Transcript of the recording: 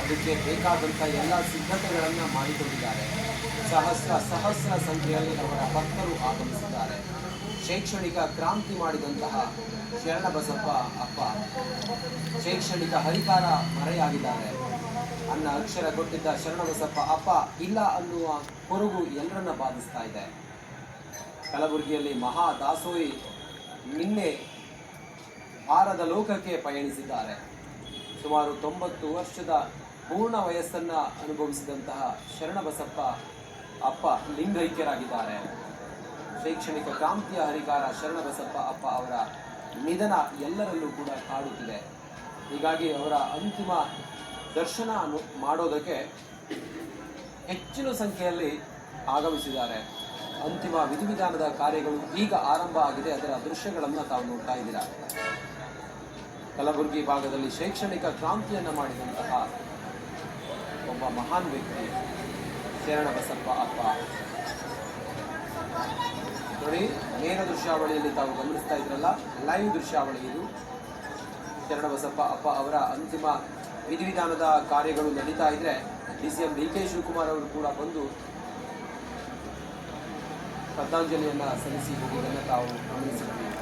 ಅದಕ್ಕೆ ಬೇಕಾದಂಥ ಎಲ್ಲ ಸಿದ್ಧತೆಗಳನ್ನು ಮಾಡಿಕೊಂಡಿದ್ದಾರೆ. ಸಹಸ್ರ ಸಂಖ್ಯೆಯಲ್ಲಿ ಅವರ ಭಕ್ತರು ಆಗಮಿಸಿದ್ದಾರೆ. ಶೈಕ್ಷಣಿಕ ಕ್ರಾಂತಿ ಮಾಡಿದಂತಹ ಶರಣಬಸಪ್ಪ ಅಪ್ಪ ಶೈಕ್ಷಣಿಕ ಹರಿಕಾರ ಮರೆಯಾಗಿದ್ದಾರೆ. ಅನ್ನ ಅಕ್ಷರ ಕೊಟ್ಟಿದ್ದ ಶರಣಬಸಪ್ಪ ಅಪ್ಪ ಇಲ್ಲ ಅನ್ನುವ ಕೊರಗು ಎಲ್ಲರನ್ನ ಬಾಧಿಸ್ತಾ ಇದೆ. ಕಲಬುರಗಿಯಲ್ಲಿ ಮಹಾ ದಾಸೋಹಿ ನಿನ್ನೆ ಭಾರತ ಲೋಕಕ್ಕೆ ಪಯಣಿಸಿದ್ದಾರೆ. ಸುಮಾರು 90 ವರ್ಷದ ಪೂರ್ಣ ವಯಸ್ಸನ್ನು ಅನುಭವಿಸಿದಂತಹ ಶರಣಬಸಪ್ಪ ಅಪ್ಪ ಲಿಂಗೈಕ್ಯರಾಗಿದ್ದಾರೆ. ಶೈಕ್ಷಣಿಕ ಕ್ರಾಂತಿಯ ಹರಿಕಾರ ಶರಣಬಸಪ್ಪ ಅಪ್ಪ ಅವರ ನಿಧನ ಎಲ್ಲರಲ್ಲೂ ಕೂಡ ಕಾಡುತ್ತಿದೆ. ಹೀಗಾಗಿ ಅವರ ಅಂತಿಮ ದರ್ಶನ ಮಾಡೋದಕ್ಕೆ ಹೆಚ್ಚಿನ ಸಂಖ್ಯೆಯಲ್ಲಿ ಆಗಮಿಸಿದ್ದಾರೆ. ಅಂತಿಮ ವಿಧಿವಿಧಾನದ ಕಾರ್ಯಗಳು ಈಗ ಆರಂಭ ಆಗಿದೆ. ಅದರ ದೃಶ್ಯಗಳನ್ನು ತಾವು ನೋಡ್ತಾ ಇದ್ದೀರಾ. ಕಲಬುರಗಿ ಭಾಗದಲ್ಲಿ ಶೈಕ್ಷಣಿಕ ಕ್ರಾಂತಿಯನ್ನು ಮಾಡಿದಂತಹ ಒಬ್ಬ ಮಹಾನ್ ವ್ಯಕ್ತಿ ಶರಣಬಸಪ್ಪ ಅಪ್ಪ. ನೋಡಿ, ನೇರ ದೃಶ್ಯಾವಳಿಯಲ್ಲಿ ತಾವು ಗಮನಿಸ್ತಾ ಇದ್ರಲ್ಲ, ಲೈವ್ ದೃಶ್ಯಾವಳಿ ಇದು. ಶರಣಬಸಪ್ಪ ಅಪ್ಪ ಅವರ ಅಂತಿಮ ವಿಧಿವಿಧಾನದ ಕಾರ್ಯಗಳು ನಡೀತಾ ಇದ್ರೆ DCM DK ಶಿವಕುಮಾರ್ ಅವರು ಕೂಡ ಬಂದು ಶ್ರದ್ಧಾಂಜಲಿಯನ್ನು ಸಲ್ಲಿಸಿ ಹೋಗುವುದನ್ನು ತಾವು ಗಮನಿಸಿದ್ದೀವಿ.